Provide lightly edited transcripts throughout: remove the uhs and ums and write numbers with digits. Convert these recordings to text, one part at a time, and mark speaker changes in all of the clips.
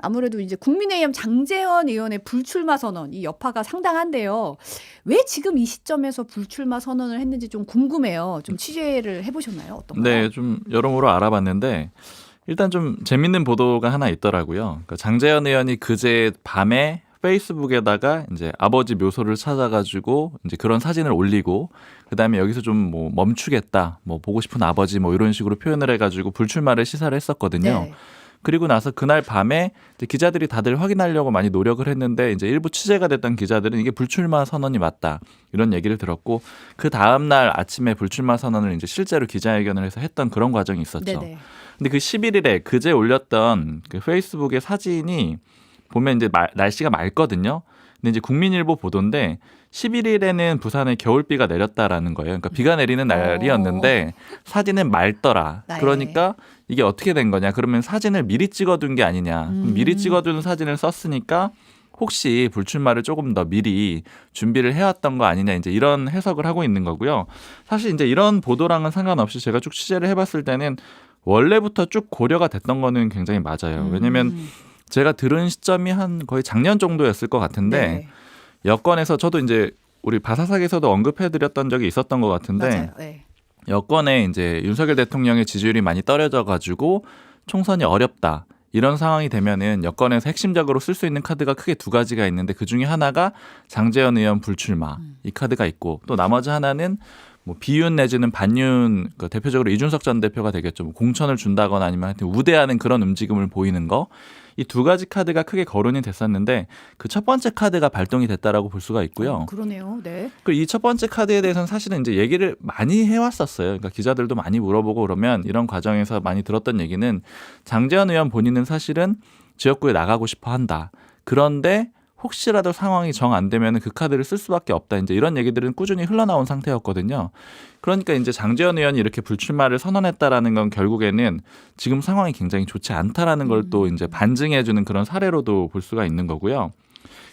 Speaker 1: 아무래도 이제 국민의힘 장제원 의원의 불출마 선언 이 여파가 상당한데요. 왜 지금 이 시점에서 불출마 선언을 했는지 좀 궁금해요. 좀 취재를 해보셨나요? 어떤가요?
Speaker 2: 네, 좀 여러모로 알아봤는데 일단 좀 재밌는 보도가 하나 있더라고요. 그러니까 장제원 의원이 그제 밤에 페이스북에다가 이제 아버지 묘소를 찾아가지고 이제 그런 사진을 올리고 그다음에 여기서 좀 뭐 멈추겠다, 뭐 보고 싶은 아버지 뭐 이런 식으로 표현을 해가지고 불출마를 시사를 했었거든요.
Speaker 1: 네.
Speaker 2: 그리고 나서 그날 밤에 이제 기자들이 다들 확인하려고 많이 노력을 했는데 이제 일부 취재가 됐던 기자들은 이게 불출마 선언이 맞다 이런 얘기를 들었고 그 다음 날 아침에 불출마 선언을 이제 실제로 기자회견을 해서 했던 그런 과정이 있었죠.
Speaker 1: 네네.
Speaker 2: 근데 그 11일에 그제 올렸던 그 페이스북의 사진이 보면 이제 날씨가 맑거든요. 근데 이제 국민일보 보도인데 11일에는 부산에 겨울비가 내렸다라는 거예요. 그러니까 비가 내리는 날이었는데 사진은 맑더라.
Speaker 1: 네.
Speaker 2: 그러니까 이게 어떻게 된 거냐? 그러면 사진을 미리 찍어둔 게 아니냐? 그럼 미리 찍어둔 사진을 썼으니까 혹시 불출마를 조금 더 미리 준비를 해왔던 거 아니냐? 이제 이런 해석을 하고 있는 거고요. 사실 이제 이런 보도랑은 상관없이 제가 쭉 취재를 해봤을 때는 원래부터 쭉 고려가 됐던 거는 굉장히 맞아요. 왜냐면 제가 들은 시점이 한 거의 작년 정도였을 것 같은데
Speaker 1: 네.
Speaker 2: 여권에서 저도 이제 우리 바사삭에서도 언급해드렸던 적이 있었던 것 같은데
Speaker 1: 맞아요. 네.
Speaker 2: 여권에 이제 윤석열 대통령의 지지율이 많이 떨어져가지고 총선이 어렵다. 이런 상황이 되면은 여권에서 핵심적으로 쓸 수 있는 카드가 크게 두 가지가 있는데 그 중에 하나가 장제원 의원 불출마 이 카드가 있고 또 나머지 하나는 뭐 비윤 내지는 반윤 그 대표적으로 이준석 전 대표가 되겠죠. 뭐 공천을 준다거나 아니면 하여튼 우대하는 그런 움직임을 보이는 거. 이 두 가지 카드가 크게 거론이 됐었는데 그 첫 번째 카드가 발동이 됐다라고 볼 수가 있고요.
Speaker 1: 그러네요. 네.
Speaker 2: 그리고 이 첫 번째 카드에 대해서는 사실은 이제 얘기를 많이 해왔었어요. 그러니까 기자들도 많이 물어보고 그러면 이런 과정에서 많이 들었던 얘기는 장제원 의원 본인은 사실은 지역구에 나가고 싶어 한다. 그런데 혹시라도 상황이 정 안 되면 그 카드를 쓸 수밖에 없다. 이제 이런 얘기들은 꾸준히 흘러나온 상태였거든요. 그러니까 이제 장제원 의원이 이렇게 불출마를 선언했다라는 건 결국에는 지금 상황이 굉장히 좋지 않다라는 걸 또 이제 반증해주는 그런 사례로도 볼 수가 있는 거고요.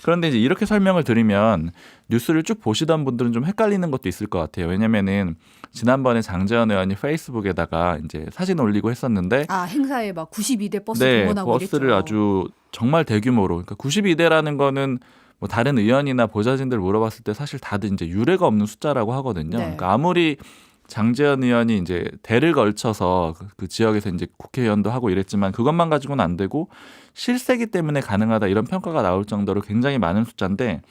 Speaker 2: 그런데 이제 이렇게 설명을 드리면 뉴스를 쭉 보시던 분들은 좀 헷갈리는 것도 있을 것 같아요. 왜냐면은 지난번에 장제원 의원이 페이스북에다가 이제 사진 올리고 했었는데
Speaker 1: 행사에 막 92대 버스
Speaker 2: 네,
Speaker 1: 동원하고
Speaker 2: 버스를
Speaker 1: 이랬죠.
Speaker 2: 아주 정말 대규모로 그러니까 92대라는 거는 뭐 다른 의원이나 보좌진들 물어봤을 때 사실 다들 이제 유례가 없는 숫자라고 하거든요.
Speaker 1: 네.
Speaker 2: 그러니까 아무리 장제원 의원이 이제 대를 걸쳐서 그 지역에서 이제 국회의원도 하고 이랬지만 그것만 가지고는 안 되고 실세기 때문에 가능하다 이런 평가가 나올 정도로 굉장히 많은 숫자인데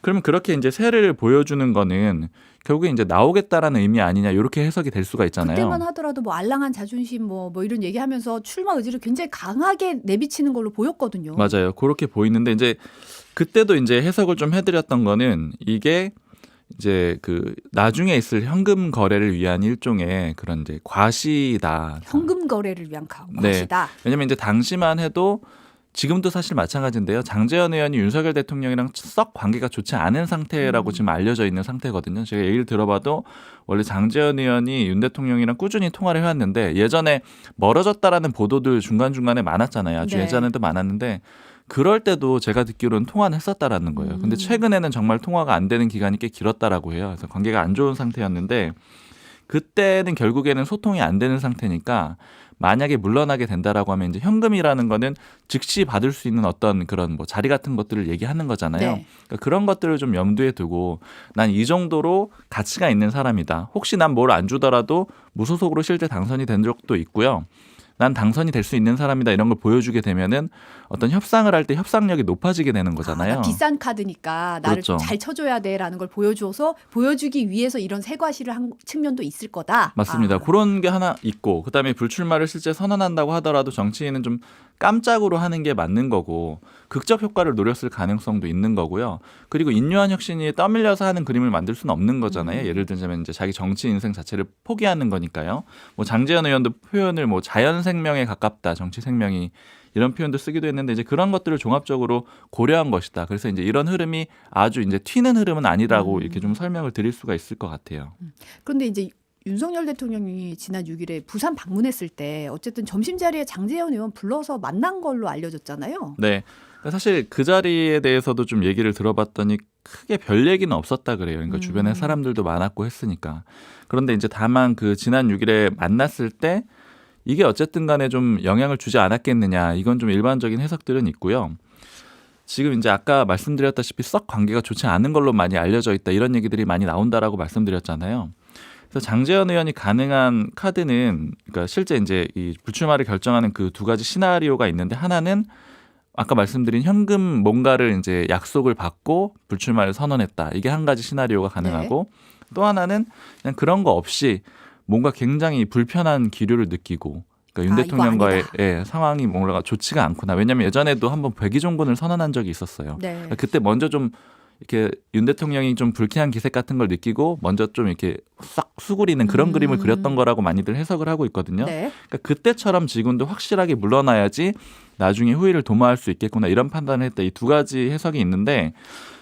Speaker 2: 그러면 그렇게 이제 세를 보여주는 거는 결국에 이제 나오겠다라는 의미 아니냐 이렇게 해석이 될 수가 있잖아요.
Speaker 1: 그때만 하더라도 뭐 알랑한 자존심 뭐 이런 얘기하면서 출마 의지를 굉장히 강하게 내비치는 걸로 보였거든요.
Speaker 2: 맞아요. 그렇게 보이는데 이제 그때도 이제 해석을 좀 해드렸던 거는 이게 이제 그 나중에 있을 현금 거래를 위한 일종의 그런 이제 과시다.
Speaker 1: 현금 거래를 위한
Speaker 2: 네.
Speaker 1: 것이다.
Speaker 2: 왜냐면 이제 당시만 해도 지금도 사실 마찬가지인데요. 장제원 의원이 윤석열 대통령이랑 썩 관계가 좋지 않은 상태라고 지금 알려져 있는 상태거든요. 제가 얘기를 들어봐도 원래 장제원 의원이 윤 대통령이랑 꾸준히 통화를 해왔는데 예전에 멀어졌다라는 보도들 중간중간에 많았잖아요. 아주
Speaker 1: 네.
Speaker 2: 예전에도 많았는데 그럴 때도 제가 듣기로는 통화는 했었다라는 거예요. 근데 최근에는 정말 통화가 안 되는 기간이 꽤 길었다라고 해요. 그래서 관계가 안 좋은 상태였는데 그때는 결국에는 소통이 안 되는 상태니까 만약에 물러나게 된다라고 하면 이제 현금이라는 거는 즉시 받을 수 있는 어떤 그런 뭐 자리 같은 것들을 얘기하는 거잖아요.
Speaker 1: 네.
Speaker 2: 그러니까 그런 것들을 좀 염두에 두고 난 이 정도로 가치가 있는 사람이다. 혹시 난 뭘 안 주더라도 무소속으로 실제 당선이 된 적도 있고요. 난 당선이 될 수 있는 사람이다 이런 걸 보여주게 되면은 어떤 협상을 할 때 협상력이 높아지게 되는 거잖아요.
Speaker 1: 나 비싼 카드니까 나를
Speaker 2: 그렇죠.
Speaker 1: 좀 잘 쳐줘야 돼라는 걸 보여주기 위해서 이런 세과시를 한 측면도 있을 거다.
Speaker 2: 맞습니다. 그런 게 하나 있고 그다음에 불출마를 실제 선언한다고 하더라도 정치인은 좀 깜짝으로 하는 게 맞는 거고 극적 효과를 노렸을 가능성도 있는 거고요. 그리고 인류한 혁신이 떠밀려서 하는 그림을 만들 수는 없는 거잖아요. 예를 들자면 이제 자기 정치 인생 자체를 포기하는 거니까요. 뭐 장제원 의원도 표현을 뭐 자연 생명에 가깝다, 정치 생명이 이런 표현도 쓰기도 했는데 이제 그런 것들을 종합적으로 고려한 것이다. 그래서 이제 이런 흐름이 아주 이제 튀는 흐름은 아니라고 이렇게 좀 설명을 드릴 수가 있을 것 같아요.
Speaker 1: 그런데 이제 윤석열 대통령이 지난 6일에 부산 방문했을 때 어쨌든 점심자리에 장제원 의원 불러서 만난 걸로 알려졌잖아요.
Speaker 2: 네. 사실 그 자리에 대해서도 좀 얘기를 들어봤더니 크게 별 얘기는 없었다 그래요. 그러니까 주변에 사람들도 많았고 했으니까. 그런데 이제 다만 그 지난 6일에 만났을 때 이게 어쨌든 간에 좀 영향을 주지 않았겠느냐. 이건 좀 일반적인 해석들은 있고요. 지금 이제 아까 말씀드렸다시피 썩 관계가 좋지 않은 걸로 많이 알려져 있다. 이런 얘기들이 많이 나온다라고 말씀드렸잖아요. 그래서 장제원 의원이 가능한 카드는 그러니까 실제 이제 이 불출마를 결정하는 그 두 가지 시나리오가 있는데 하나는 아까 말씀드린 현금 뭔가를 이제 약속을 받고 불출마를 선언했다. 이게 한 가지 시나리오가 가능하고 또 하나는 그냥 그런 거 없이 뭔가 굉장히 불편한 기류를 느끼고 그러니까 윤
Speaker 1: 이거
Speaker 2: 대통령과의
Speaker 1: 아니다.
Speaker 2: 상황이 뭔가 좋지가 않구나. 왜냐하면 예전에도 한번 백의종군을 선언한 적이 있었어요.
Speaker 1: 네.
Speaker 2: 그때 먼저 좀 이렇게 윤 대통령이 좀 불쾌한 기색 같은 걸 느끼고 먼저 좀 이렇게 싹 수그리는 그런 그림을 그렸던 거라고 많이들 해석을 하고 있거든요.
Speaker 1: 네.
Speaker 2: 그러니까 그때처럼 지금도 확실하게 물러나야지 나중에 후위를 도모할 수 있겠구나 이런 판단을 했다. 이 두 가지 해석이 있는데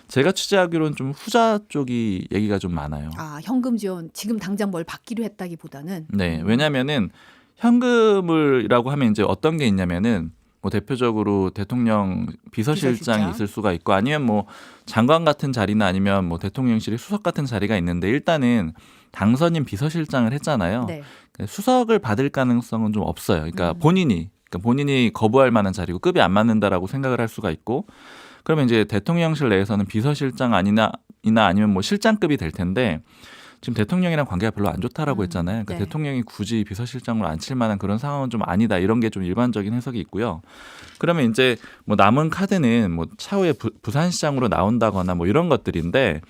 Speaker 2: 제가 취재하기로는 좀 후자 쪽이 얘기가 좀 많아요.
Speaker 1: 현금 지원 지금 당장 뭘 받기로 했다기보다는
Speaker 2: 네, 왜냐하면은 현금을이라고 하면 이제 어떤 게 있냐면은 뭐 대표적으로 대통령 비서실장이
Speaker 1: 비서실장.
Speaker 2: 있을 수가 있고 아니면 뭐 장관 같은 자리나 아니면 뭐 대통령실의 수석 같은 자리가 있는데 일단은 당선인 비서실장을 했잖아요.
Speaker 1: 네.
Speaker 2: 수석을 받을 가능성은 좀 없어요. 그러니까 본인이 거부할 만한 자리고 급이 안 맞는다라고 생각을 할 수가 있고 그러면 이제 대통령실 내에서는 비서실장 아니나 아니면 뭐 실장급이 될 텐데 지금 대통령이랑 관계가 별로 안 좋다라고 했잖아요. 그러니까
Speaker 1: 네.
Speaker 2: 대통령이 굳이 비서실장으로 앉힐 만한 그런 상황은 좀 아니다. 이런 게 좀 일반적인 해석이 있고요. 그러면 이제 뭐 남은 카드는 뭐 차후에 부산시장으로 나온다거나 뭐 이런 것들인데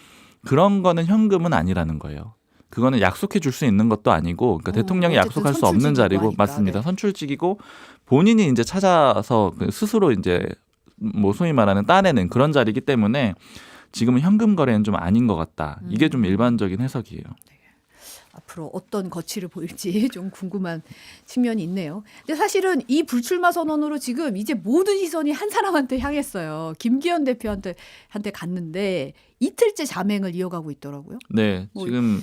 Speaker 2: 그런 거는 현금은 아니라는 거예요. 그거는 약속해 줄 수 있는 것도 아니고 그러니까 대통령이
Speaker 1: 어쨌든
Speaker 2: 약속할 수 없는 자리고
Speaker 1: 선출직이고 하니까,
Speaker 2: 맞습니다.
Speaker 1: 네.
Speaker 2: 선출직이고 본인이 이제 찾아서 스스로 이제 뭐 소위 말하는 따내는 그런 자리이기 때문에 지금은 현금 거래는 좀 아닌 것 같다. 이게 좀 일반적인 해석이에요.
Speaker 1: 앞으로 어떤 거취를 보일지 좀 궁금한 측면이 있네요. 근데 사실은 이 불출마 선언으로 지금 이제 모든 시선이 한 사람한테 향했어요. 김기현 대표한테 갔는데 이틀째 자맹을 이어가고 있더라고요.
Speaker 2: 네, 지금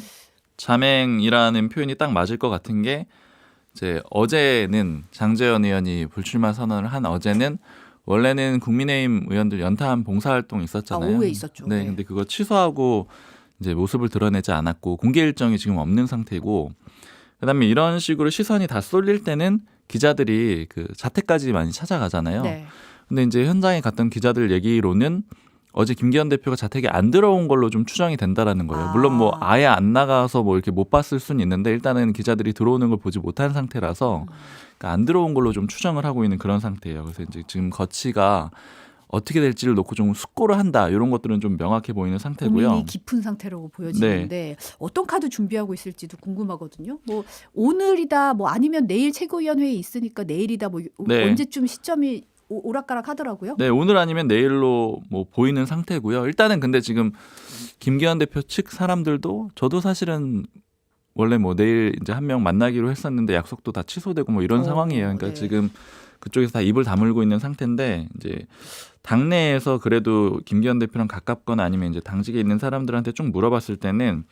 Speaker 2: 자맹이라는 표현이 딱 맞을 것 같은 게 이제 어제는 장제원 의원이 불출마 선언을 한 어제는 원래는 국민의힘 의원들 연탄 봉사활동이 있었잖아요.
Speaker 1: 오후에 있었죠.
Speaker 2: 네, 근데 그거 취소하고 이제 모습을 드러내지 않았고 공개 일정이 지금 없는 상태고 그다음에 이런 식으로 시선이 다 쏠릴 때는 기자들이 그 자택까지 많이 찾아가잖아요.
Speaker 1: 네.
Speaker 2: 근데 이제 현장에 갔던 기자들 얘기로는 어제 김기현 대표가 자택에 안 들어온 걸로 좀 추정이 된다라는 거예요. 물론 뭐 아예 안 나가서 뭐 이렇게 못 봤을 수는 있는데 일단은 기자들이 들어오는 걸 보지 못한 상태라서 그러니까 안 들어온 걸로 좀 추정을 하고 있는 그런 상태예요. 그래서 이제 지금 거취가 어떻게 될지를 놓고 좀 숙고를 한다. 이런 것들은 좀 명확해 보이는 상태고요.
Speaker 1: 고민이 깊은 상태라고 보여지는데 어떤 카드 준비하고 있을지도 궁금하거든요. 뭐 오늘이다 뭐 아니면 내일 최고위원회에 있으니까 내일이다 뭐
Speaker 2: 네.
Speaker 1: 언제쯤 시점이 오락가락 하더라고요.
Speaker 2: 네, 오늘 아니면 내일로 뭐 보이는 상태고요. 일단은 근데 지금 김기현 대표 측 사람들도 저도 사실은 원래 뭐 내일 이제 한 명 만나기로 했었는데 약속도 다 취소되고 뭐 이런 상황이에요. 그러니까
Speaker 1: 네.
Speaker 2: 지금 그쪽에서 다 입을 다물고 있는 상태인데 이제 당내에서 그래도 김기현 대표랑 가깝거나 아니면 이제 당직에 있는 사람들한테 쭉 물어봤을 때는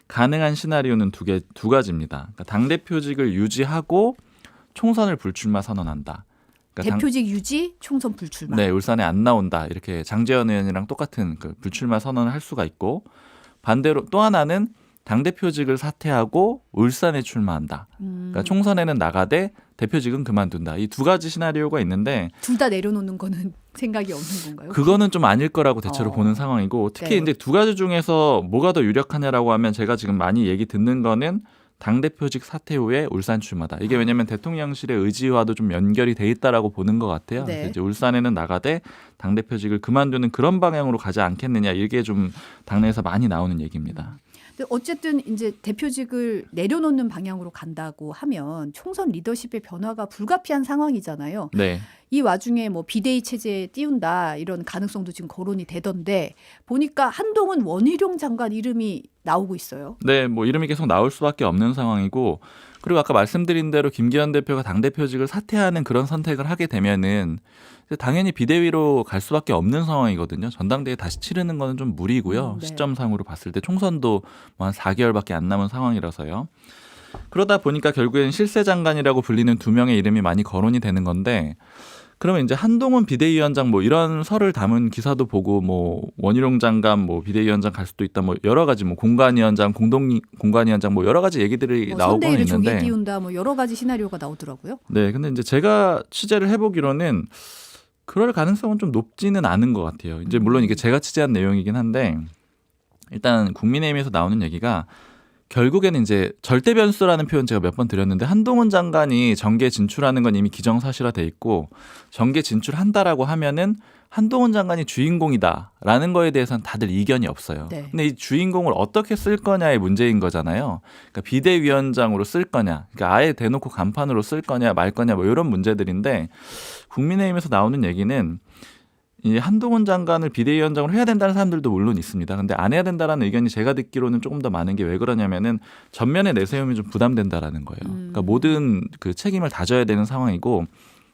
Speaker 2: 가능한 시나리오는 두 가지입니다. 그러니까 당 대표직을 유지하고 총선을 불출마 선언한다. 그러니까
Speaker 1: 대표직 유지, 총선 불출마.
Speaker 2: 네, 울산에 안 나온다. 이렇게 장제원 의원이랑 똑같은 그 불출마 선언을 할 수가 있고 반대로 또 하나는 당대표직을 사퇴하고 울산에 출마한다. 그러니까 총선에는 나가되 대표직은 그만둔다. 이 두 가지 시나리오가 있는데
Speaker 1: 둘 다 내려놓는 거는 생각이 없는 건가요?
Speaker 2: 그거는 좀 아닐 거라고 대체로 보는 상황이고 특히
Speaker 1: 네.
Speaker 2: 이제 두 가지 중에서 뭐가 더 유력하냐라고 하면 제가 지금 많이 얘기 듣는 거는 당대표직 사퇴 후에 울산 출마다. 이게 왜냐하면 대통령실의 의지와도 좀 연결이 돼 있다라고 보는 것 같아요.
Speaker 1: 네.
Speaker 2: 그래서 이제 울산에는 나가되 당대표직을 그만두는 그런 방향으로 가지 않겠느냐. 이게 좀 당내에서 많이 나오는 얘기입니다.
Speaker 1: 근데 어쨌든 이제 대표직을 내려놓는 방향으로 간다고 하면 총선 리더십의 변화가 불가피한 상황이잖아요.
Speaker 2: 네.
Speaker 1: 이 와중에 뭐 비대위 체제에 띄운다 이런 가능성도 지금 거론이 되던데 보니까 한동훈 원희룡 장관 이름이 나오고 있어요.
Speaker 2: 네, 뭐 이름이 계속 나올 수밖에 없는 상황이고 그리고 아까 말씀드린 대로 김기현 대표가 당대표직을 사퇴하는 그런 선택을 하게 되면은 당연히 비대위로 갈 수밖에 없는 상황이거든요. 전당대회 다시 치르는 거는 좀 무리고요.
Speaker 1: 네.
Speaker 2: 시점상으로 봤을 때 총선도 뭐 한 4개월밖에 안 남은 상황이라서요. 그러다 보니까 결국엔 실세장관이라고 불리는 두 명의 이름이 많이 거론이 되는 건데 그러면 이제 한동훈 비대위원장 뭐 이런 설을 담은 기사도 보고 뭐 원희룡 장관 뭐 비대위원장 갈 수도 있다 뭐 여러 가지 뭐 공관위원장 공동공관위원장 뭐 여러 가지 얘기들이
Speaker 1: 뭐
Speaker 2: 나오고
Speaker 1: 선대위를
Speaker 2: 있는데
Speaker 1: 조기 띄운다 뭐 여러 가지 시나리오가 나오더라고요.
Speaker 2: 네, 근데 이제 제가 취재를 해보기로는 그럴 가능성은 좀 높지는 않은 것 같아요. 이제 물론 이게 제가 취재한 내용이긴 한데 일단 국민의힘에서 나오는 얘기가 결국에는 이제 절대 변수라는 표현 제가 몇 번 드렸는데 한동훈 장관이 정계 진출하는 건 이미 기정사실화돼 있고 정계 진출한다라고 하면은 한동훈 장관이 주인공이다라는 거에 대해서는 다들 이견이 없어요.
Speaker 1: 네.
Speaker 2: 근데 이 주인공을 어떻게 쓸 거냐의 문제인 거잖아요. 그러니까 비대위원장으로 쓸 거냐, 그러니까 아예 대놓고 간판으로 쓸 거냐 말 거냐 뭐 이런 문제들인데 국민의힘에서 나오는 얘기는 이 한동훈 장관을 비대위원장으로 해야 된다는 사람들도 물론 있습니다. 근데 안 해야 된다라는 의견이 제가 듣기로는 조금 더 많은 게 왜 그러냐면은 전면에 내세움이 좀 부담된다라는 거예요. 그러니까 모든 그 책임을 다 져야 되는 상황이고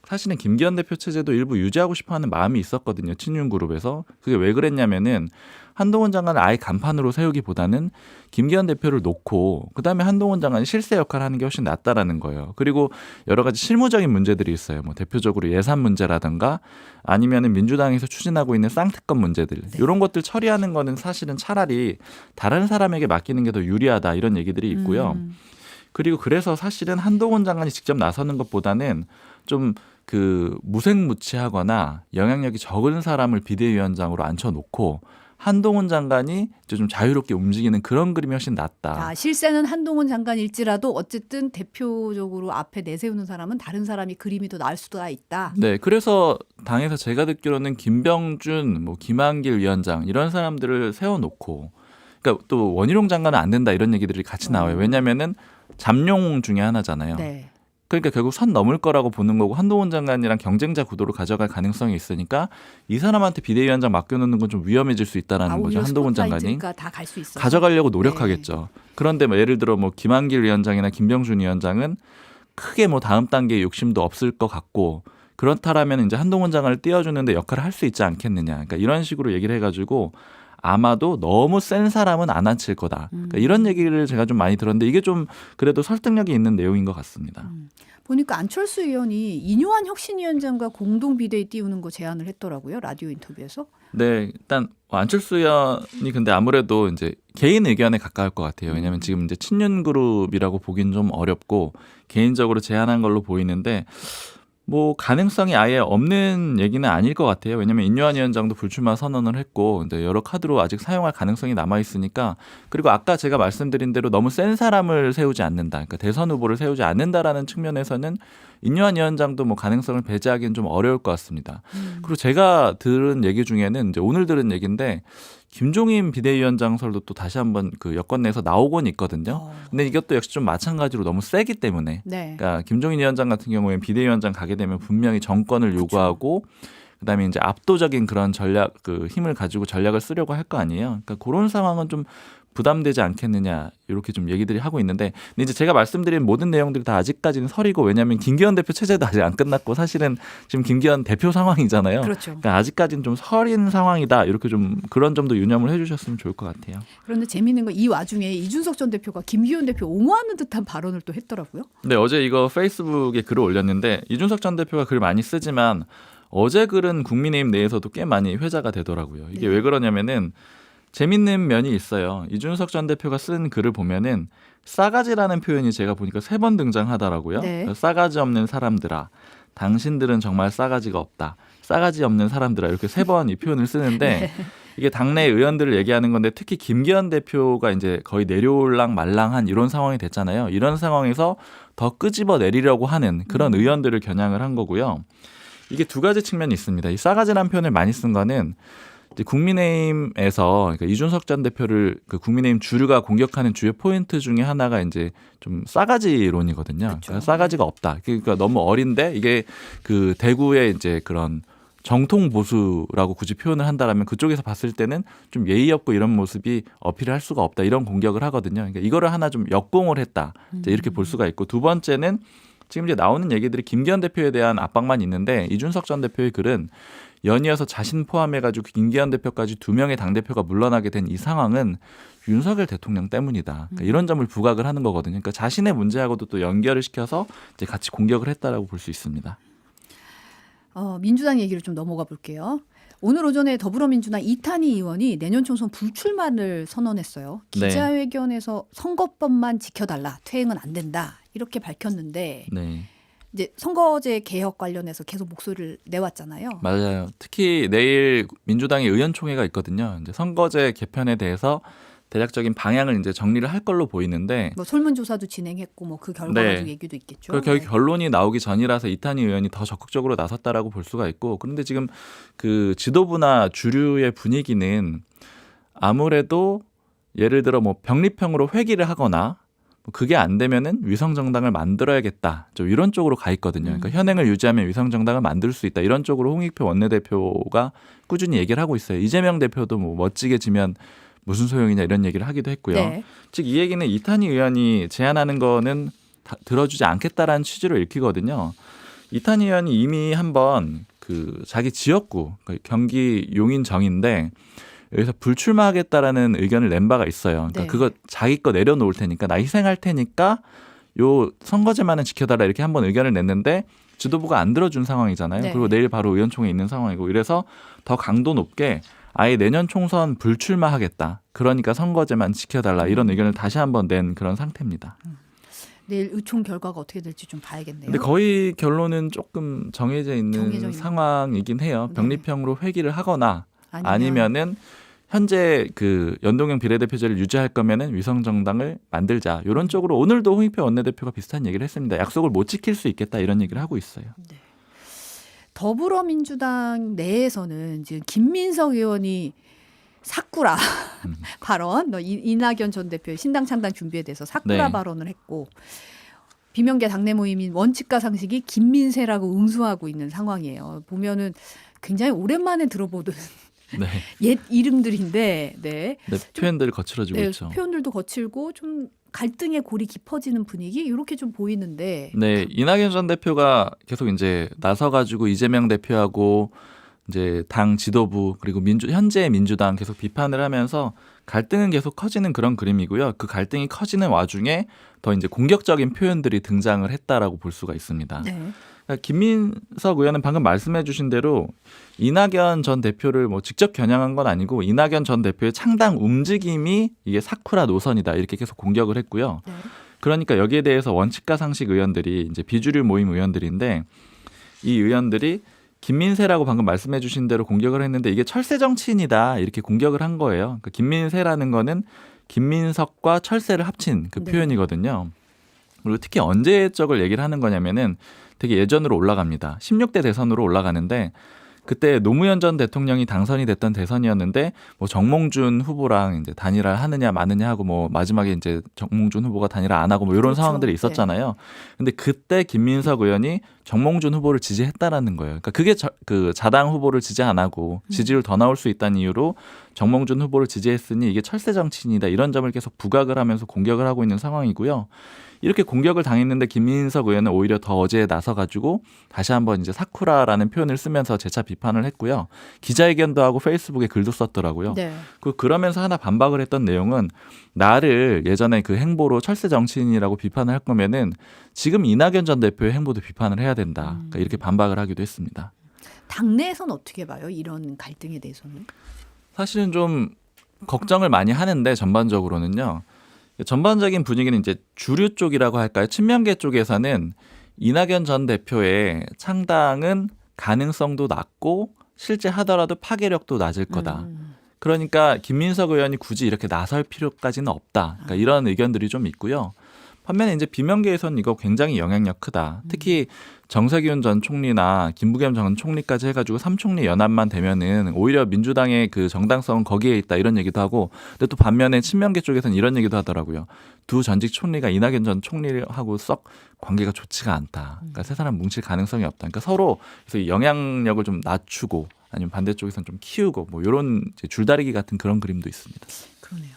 Speaker 2: 사실은 김기현 대표 체제도 일부 유지하고 싶어하는 마음이 있었거든요. 친윤그룹에서. 그게 왜 그랬냐면은 한동훈 장관을 아예 간판으로 세우기보다는 김기현 대표를 놓고 그다음에 한동훈 장관이 실세 역할을 하는 게 훨씬 낫다라는 거예요. 그리고 여러 가지 실무적인 문제들이 있어요. 뭐 대표적으로 예산 문제라든가 아니면은 민주당에서 추진하고 있는 쌍특검 문제들 이런 것들 처리하는 거는 사실은 차라리 다른 사람에게 맡기는 게 더 유리하다 이런 얘기들이 있고요. 그리고 그래서 사실은 한동훈 장관이 직접 나서는 것보다는 좀 그 무색무취하거나 영향력이 적은 사람을 비대위원장으로 앉혀놓고 한동훈 장관이 이제 좀 자유롭게 움직이는 그런 그림이 훨씬 낫다.
Speaker 1: 아, 실세는 한동훈 장관일지라도 어쨌든 대표적으로 앞에 내세우는 사람은 다른 사람이 그림이 더 나을 수도 있다.
Speaker 2: 네, 그래서 당에서 제가 듣기로는 김병준, 뭐 김한길 위원장 이런 사람들을 세워놓고, 그러니까 또 원희룡 장관은 안 된다 이런 얘기들이 같이 나와요. 왜냐하면은 잠룡 중에 하나잖아요.
Speaker 1: 네.
Speaker 2: 그러니까 결국 선 넘을 거라고 보는 거고 한동훈 장관이랑 경쟁자 구도로 가져갈 가능성이 있으니까 이 사람한테 비대위원장 맡겨놓는 건 좀 위험해질 수 있다라는 거죠. 한동훈 장관이
Speaker 1: 다갈 수 있어.
Speaker 2: 가져가려고 노력하겠죠. 그런데 뭐 예를 들어 뭐 김한길 위원장이나 김병준 위원장은 크게 뭐 다음 단계에 욕심도 없을 것 같고 그렇다라면 이제 한동훈 장관을 띄워주는데 역할을 할 수 있지 않겠느냐. 그러니까 이런 식으로 얘기를 해가지고 아마도 너무 센 사람은 안 앉힐 거다. 그러니까 이런 얘기를 제가 좀 많이 들었는데 이게 좀 그래도 설득력이 있는 내용인 것 같습니다.
Speaker 1: 보니까 안철수 의원이 이뇨한 혁신위원장과 공동 비대위 띄우는 거 제안을 했더라고요. 라디오 인터뷰에서.
Speaker 2: 네, 일단 안철수 의원이 근데 아무래도 이제 개인 의견에 가까울 것 같아요. 왜냐하면 지금 이제 친윤 그룹이라고 보긴 좀 어렵고 개인적으로 제안한 걸로 보이는데 뭐 가능성이 아예 없는 얘기는 아닐 것 같아요. 왜냐하면 인요한 위원장도 불출마 선언을 했고 근데 여러 카드로 아직 사용할 가능성이 남아 있으니까 그리고 아까 제가 말씀드린 대로 너무 센 사람을 세우지 않는다. 그러니까 대선 후보를 세우지 않는다라는 측면에서는 인요한 위원장도 뭐 가능성을 배제하기는 좀 어려울 것 같습니다. 그리고 제가 들은 얘기 중에는 이제 오늘 들은 얘기인데 김종인 비대위원장 설도 또 다시 한번 그 여권 내에서 나오곤 있거든요. 근데 이것도 역시 좀 마찬가지로 너무 세기 때문에.
Speaker 1: 네.
Speaker 2: 그러니까 김종인 위원장 같은 경우에는 비대위원장 가게 되면 분명히 정권을 요구하고 그다음에 이제 압도적인 그런 전략 그 힘을 가지고 전략을 쓰려고 할 거 아니에요. 그러니까 그런 상황은 좀 부담되지 않겠느냐 이렇게 좀 얘기들이 하고 있는데 근데 이제 제가 말씀드린 모든 내용들이 다 아직까지는 설이고 왜냐하면 김기현 대표 체제도 아직 안 끝났고 사실은 지금 김기현 대표 상황이잖아요.
Speaker 1: 그렇죠.
Speaker 2: 그러니까 아직까지는 좀 설인 상황이다 이렇게 좀 그런 점도 유념을 해주셨으면 좋을 것 같아요.
Speaker 1: 그런데 재미있는 건 이 와중에 이준석 전 대표가 김기현 대표 옹호하는 듯한 발언을 또 했더라고요.
Speaker 2: 네, 어제 이거 페이스북에 글을 올렸는데 이준석 전 대표가 글 많이 쓰지만 어제 글은 국민의힘 내에서도 꽤 많이 회자가 되더라고요. 이게 왜 그러냐면은 재밌는 면이 있어요. 이준석 전 대표가 쓴 글을 보면은 싸가지라는 표현이 제가 보니까 3번 등장하더라고요.
Speaker 1: 네.
Speaker 2: 싸가지 없는 사람들아, 당신들은 정말 싸가지가 없다. 싸가지 없는 사람들아 이렇게 3번 이 표현을 쓰는데 이게 당내 의원들을 얘기하는 건데 특히 김기현 대표가 이제 거의 내려올랑 말랑한 이런 상황이 됐잖아요. 이런 상황에서 더 끄집어 내리려고 하는 그런 의원들을 겨냥을 한 거고요. 이게 두 가지 측면이 있습니다. 이 싸가지라는 표현을 많이 쓴 거는 이제 국민의힘에서 그러니까 이준석 전 대표를 그 국민의힘 주류가 공격하는 주요 포인트 중에 하나가 이제 좀 싸가지론이거든요. 그러니까 싸가지가 없다. 그러니까 너무 어린데 이게 그 대구의 이제 그런 정통 보수라고 굳이 표현을 한다라면 그쪽에서 봤을 때는 좀 예의 없고 이런 모습이 어필을 할 수가 없다. 이런 공격을 하거든요. 그러니까 이거를 하나 좀 역공을 했다. 이제 이렇게 볼 수가 있고 두 번째는 지금 이제 나오는 얘기들이 김기현 대표에 대한 압박만 있는데 이준석 전 대표의 글은 연이어서 자신 포함해가지고 김기현 대표까지 2명의 당대표가 물러나게 된 이 상황은 윤석열 대통령 때문이다. 그러니까 이런 점을 부각을 하는 거거든요. 그러니까 자신의 문제하고도 또 연결을 시켜서 이제 같이 공격을 했다라고 볼 수 있습니다.
Speaker 1: 민주당 얘기를 좀 넘어가 볼게요. 오늘 오전에 더불어민주당 이탄희 의원이 내년 총선 불출마를 선언했어요.
Speaker 2: 네.
Speaker 1: 기자회견에서 선거법만 지켜달라, 퇴행은 안 된다 이렇게 밝혔는데
Speaker 2: 네.
Speaker 1: 이제 선거제 개혁 관련해서 계속 목소리를 내왔잖아요.
Speaker 2: 맞아요. 특히 내일 민주당의 의원총회가 있거든요. 이제 선거제 개편에 대해서 대략적인 방향을 이제 정리를 할 걸로 보이는데
Speaker 1: 뭐 설문조사도 진행했고 뭐 그 결과
Speaker 2: 네.
Speaker 1: 가지고 얘기도 있겠죠.
Speaker 2: 그 결론이 나오기 전이라서 이탄희 의원이 더 적극적으로 나섰다라고 볼 수가 있고 그런데 지금 그 지도부나 주류의 분위기는 아무래도 예를 들어 뭐 병립형으로 회귀를 하거나 뭐 그게 안 되면은 위성 정당을 만들어야겠다. 좀 이런 쪽으로 가 있거든요. 그러니까 현행을 유지하면 위성 정당을 만들 수 있다. 이런 쪽으로 홍익표 원내대표가 꾸준히 얘기를 하고 있어요. 이재명 대표도 뭐 멋지게 지면 무슨 소용이냐 이런 얘기를 하기도 했고요.
Speaker 1: 네.
Speaker 2: 즉 이 얘기는 이탄희 의원이 제안하는 거는 다 들어주지 않겠다라는 취지로 읽히거든요. 이탄희 의원이 이미 한번 그 자기 지역구 경기 용인정인데 여기서 불출마하겠다라는 의견을 낸 바가 있어요. 그러니까
Speaker 1: 네.
Speaker 2: 그거 자기 거 내려놓을 테니까 나 희생할 테니까 요 선거제만은 지켜달라 이렇게 한번 의견을 냈는데 지도부가 안 들어준 상황이잖아요.
Speaker 1: 네.
Speaker 2: 그리고 내일 바로 의원총회 있는 상황이고 이래서 더 강도 높게 아예 내년 총선 불출마하겠다. 그러니까 선거제만 지켜달라 이런 의견을 다시 한번 낸 그런 상태입니다.
Speaker 1: 내일 의총 결과가 어떻게 될지 좀 봐야겠네요.
Speaker 2: 근데 거의 결론은 조금 정해져 있는 상황이긴 해요.
Speaker 1: 네.
Speaker 2: 병립형으로 회귀를 하거나 아니면은 현재 그 연동형 비례대표제를 유지할 거면은 위성 정당을 만들자. 이런 쪽으로 오늘도 홍익표 원내대표가 비슷한 얘기를 했습니다. 약속을 못 지킬 수 있겠다 이런 얘기를 하고 있어요.
Speaker 1: 네. 더불어민주당 내에서는 지금 김민석 의원이 사꾸라 발언, 이낙연 전 대표의 신당 창당 준비에 대해서 사꾸라
Speaker 2: 네.
Speaker 1: 발언을 했고 비명계 당내 모임인 원칙과 상식이 김민세라고 응수하고 있는 상황이에요. 보면은 굉장히 오랜만에 들어보던
Speaker 2: 네.
Speaker 1: 옛 이름들인데, 네.
Speaker 2: 네, 표현들이 거칠어지고
Speaker 1: 네,
Speaker 2: 있죠.
Speaker 1: 표현들도 거칠고 좀 갈등의 골이 깊어지는 분위기 이렇게 좀 보이는데.
Speaker 2: 네, 이낙연 전 대표가 계속 이제 나서가지고 이재명 대표하고 이제 당 지도부 그리고 현재 민주당 계속 비판을 하면서 갈등은 계속 커지는 그런 그림이고요. 그 갈등이 커지는 와중에 더 이제 공격적인 표현들이 등장을 했다라고 볼 수가 있습니다.
Speaker 1: 네.
Speaker 2: 그러니까 김민석 의원은 방금 말씀해주신 대로 이낙연 전 대표를 뭐 직접 겨냥한 건 아니고 이낙연 전 대표의 창당 움직임이 이게 사쿠라 노선이다 이렇게 계속 공격을 했고요.
Speaker 1: 네.
Speaker 2: 그러니까 여기에 대해서 원칙과 상식 의원들이 이제 비주류 모임 의원들인데 이 의원들이 김민세라고 방금 말씀해 주신 대로 공격을 했는데 이게 철새 정치인이다 이렇게 공격을 한 거예요. 그러니까 김민세라는 거는 김민석과 철새를 합친 그
Speaker 1: 네.
Speaker 2: 표현이거든요. 그리고 특히 언제적을 얘기를 하는 거냐면은 되게 예전으로 올라갑니다. 16대 대선으로 올라가는데 그때 노무현 전 대통령이 당선이 됐던 대선이었는데 뭐 정몽준 후보랑 이제 단일화 하느냐 마느냐 하고 뭐 마지막에 이제 정몽준 후보가 단일화 안 하고 뭐 이런
Speaker 1: 그렇죠.
Speaker 2: 상황들이 있었잖아요. 근데 그때 김민석 의원이 정몽준 후보를 지지했다라는 거예요. 그러니까 그게 그 자당 후보를 지지 안 하고 지지율 더 나올 수 있다는 이유로 정몽준 후보를 지지했으니 이게 철새 정치인이다 이런 점을 계속 부각을 하면서 공격을 하고 있는 상황이고요. 이렇게 공격을 당했는데 김민석 의원은 오히려 더 어제에 나서가지고 다시 한번 이제 사쿠라라는 표현을 쓰면서 재차 비판을 했고요. 기자회견도 하고 페이스북에 글도 썼더라고요.
Speaker 1: 네.
Speaker 2: 그러면서 하나 반박을 했던 내용은 나를 예전에 그 행보로 철새 정치인이라고 비판을 할 거면은 지금 이낙연 전 대표의 행보도 비판을 해야 된다. 그러니까 이렇게 반박을 하기도 했습니다.
Speaker 1: 당내에서는 어떻게 봐요? 이런 갈등에 대해서는?
Speaker 2: 사실은 좀 걱정을 많이 하는데 전반적으로는요. 전반적인 분위기는 이제 주류 쪽이라고 할까요? 친명계 쪽에서는 이낙연 전 대표의 창당은 가능성도 낮고 실제 하더라도 파괴력도 낮을 거다. 그러니까 김민석 의원이 굳이 이렇게 나설 필요까지는 없다. 그러니까 이런 의견들이 좀 있고요. 반면에 이제 비명계에서는 이거 굉장히 영향력 크다. 특히 정세균 전 총리나 김부겸 전 총리까지 해가지고 3총리 연합만 되면은 오히려 민주당의 그 정당성은 거기에 있다 이런 얘기도 하고, 근데 또 반면에 친명계 쪽에서는 이런 얘기도 하더라고요. 두 전직 총리가 이낙연 전 총리하고 썩 관계가 좋지가 않다. 그러니까 세 사람 뭉칠 가능성이 없다. 그러니까 서로 그래서 영향력을 좀 낮추고 아니면 반대쪽에서는 좀 키우고 뭐 이런 줄다리기 같은 그런 그림도 있습니다.
Speaker 1: 그러네요.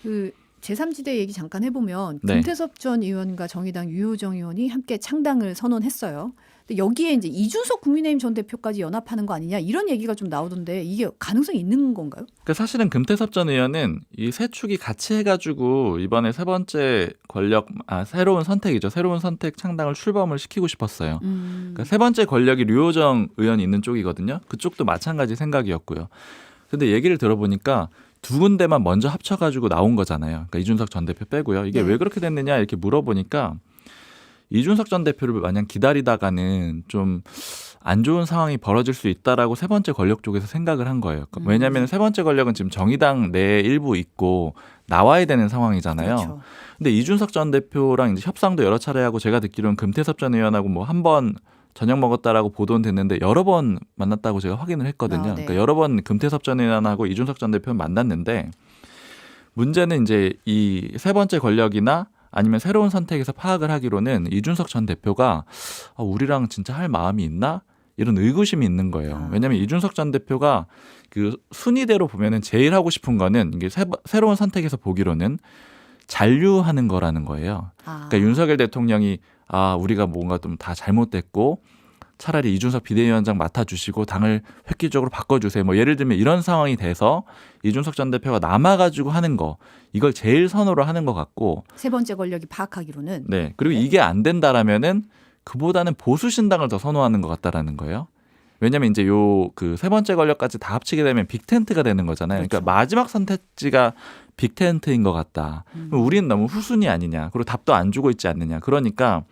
Speaker 1: 그 제3지대 얘기 잠깐 해보면
Speaker 2: 네.
Speaker 1: 김태섭 전 의원과 정의당 유호정 의원이 함께 창당을 선언했어요. 근데 여기에 이제 이준석 국민의힘 전 대표까지 연합하는 거 아니냐 이런 얘기가 좀 나오던데 이게 가능성이 있는 건가요?
Speaker 2: 그러니까 사실은 금태섭 전 의원은 이 세 축이 같이 해가지고 이번에 세 번째 새로운 선택이죠. 새로운 선택 창당을 출범을 시키고 싶었어요. 그러니까 세 번째 권력이 류호정 의원이 있는 쪽이거든요. 그쪽도 마찬가지 생각이었고요. 근데 얘기를 들어보니까 두 군데만 먼저 합쳐가지고 나온 거잖아요. 그러니까 이준석 전 대표 빼고요. 이게
Speaker 1: 네.
Speaker 2: 왜 그렇게 됐느냐 이렇게 물어보니까 이준석 전 대표를 마냥 기다리다가는 좀 안 좋은 상황이 벌어질 수 있다라고 세 번째 권력 쪽에서 생각을 한 거예요. 왜냐하면 세 번째 권력은 지금 정의당 내에 일부 있고 나와야 되는 상황이잖아요.
Speaker 1: 그렇죠.
Speaker 2: 근데 이준석 전 대표랑 이제 협상도 여러 차례 하고 제가 듣기로는 금태섭 전 의원하고 뭐 한 번 저녁 먹었다라고 보도는 됐는데 여러 번 만났다고 제가 확인을 했거든요.
Speaker 1: 네.
Speaker 2: 그러니까 여러 번 금태섭 전 의원하고 이준석 전 대표는 만났는데 문제는 이제 이 세 번째 권력이나 아니면 새로운 선택에서 파악을 하기로는 이준석 전 대표가 우리랑 진짜 할 마음이 있나? 이런 의구심이 있는 거예요. 왜냐하면 이준석 전 대표가 그 순위대로 보면은 제일 하고 싶은 거는 이게 새로운 선택에서 보기로는 잔류하는 거라는 거예요. 그러니까 윤석열 대통령이 우리가 뭔가 좀 다 잘못됐고 차라리 이준석 비대위원장 맡아주시고 당을 획기적으로 바꿔주세요. 뭐 예를 들면 이런 상황이 돼서 이준석 전 대표가 남아가지고 하는 거 이걸 제일 선호를 하는 것 같고
Speaker 1: 세 번째 권력이 파악하기로는
Speaker 2: 네 그리고 이게 안 된다라면은 그보다는 보수 신당을 더 선호하는 것 같다라는 거예요. 왜냐하면 이제 요 그 세 번째 권력까지 다 합치게 되면 빅텐트가 되는 거잖아요.
Speaker 1: 그렇죠.
Speaker 2: 그러니까 마지막 선택지가 빅텐트인 것 같다. 그럼 우리는 너무 후순위 아니냐. 그리고 답도 안 주고 있지 않느냐. 그러니까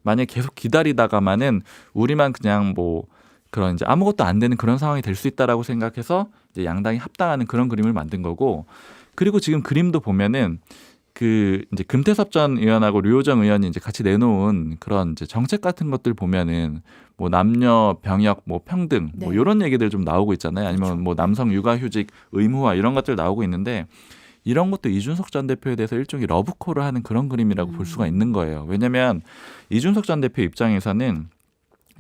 Speaker 2: 만약 계속 기다리다가만은 우리만 그냥 뭐 그런 이제 아무것도 안 되는 그런 상황이 될 수 있다라고 생각해서 이제 양당이 합당하는 그런 그림을 만든 거고 그리고 지금 그림도 보면은 그 이제 금태섭 전 의원하고 류호정 의원이 이제 같이 내놓은 그런 이제 정책 같은 것들 보면은 뭐 남녀 병역 뭐 평등 뭐
Speaker 1: 네.
Speaker 2: 이런 얘기들 좀 나오고 있잖아요. 아니면
Speaker 1: 그렇죠.
Speaker 2: 뭐 남성 육아휴직 의무화 이런 것들 나오고 있는데 이런 것도 이준석 전 대표에 대해서 일종의 러브콜을 하는 그런 그림이라고 볼 수가 있는 거예요. 왜냐하면 이준석 전 대표 입장에서는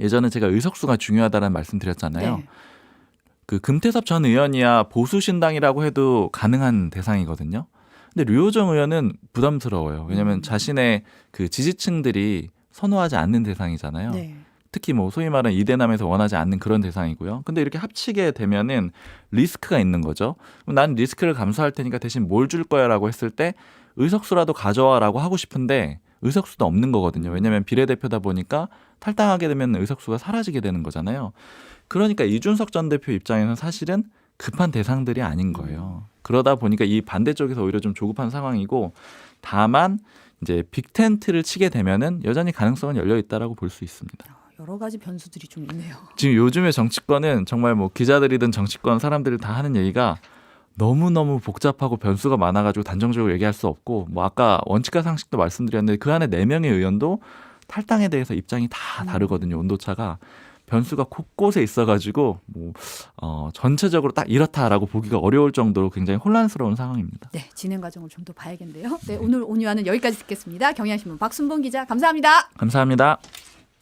Speaker 2: 예전에 제가 의석수가 중요하다는 말씀드렸잖아요.
Speaker 1: 네.
Speaker 2: 그 금태섭 전 의원이야 보수 신당이라고 해도 가능한 대상이거든요. 근데 류호정 의원은 부담스러워요. 왜냐하면 자신의 그 지지층들이 선호하지 않는 대상이잖아요.
Speaker 1: 네.
Speaker 2: 특히 뭐 소위 말하는 이대남에서 원하지 않는 그런 대상이고요. 근데 이렇게 합치게 되면은 리스크가 있는 거죠. 그럼 난 리스크를 감수할 테니까 대신 뭘 줄 거야라고 했을 때 의석수라도 가져와라고 하고 싶은데 의석수도 없는 거거든요. 왜냐하면 비례대표다 보니까 탈당하게 되면 의석수가 사라지게 되는 거잖아요. 그러니까 이준석 전 대표 입장에서는 사실은 급한 대상들이 아닌 거예요. 그러다 보니까 이 반대쪽에서 오히려 좀 조급한 상황이고 다만 이제 빅텐트를 치게 되면은 여전히 가능성은 열려 있다라고 볼 수 있습니다.
Speaker 1: 여러 가지 변수들이 좀 있네요.
Speaker 2: 지금 요즘의 정치권은 정말 뭐 기자들이든 정치권 사람들이 다 하는 얘기가 너무너무 복잡하고 변수가 많아가지고 단정적으로 얘기할 수 없고 뭐 아까 원칙과 상식도 말씀드렸는데 그 안에 4명의 의원도 탈당에 대해서 입장이 다 다르거든요. 온도차가. 변수가 곳곳에 있어가지고 뭐 전체적으로 딱 이렇다라고 보기가 어려울 정도로 굉장히 혼란스러운 상황입니다.
Speaker 1: 네, 진행 과정을 좀 더 봐야겠네요. 네, 오늘 온유화는 여기까지 듣겠습니다. 경향신문 박순봉 기자 감사합니다.
Speaker 2: 감사합니다.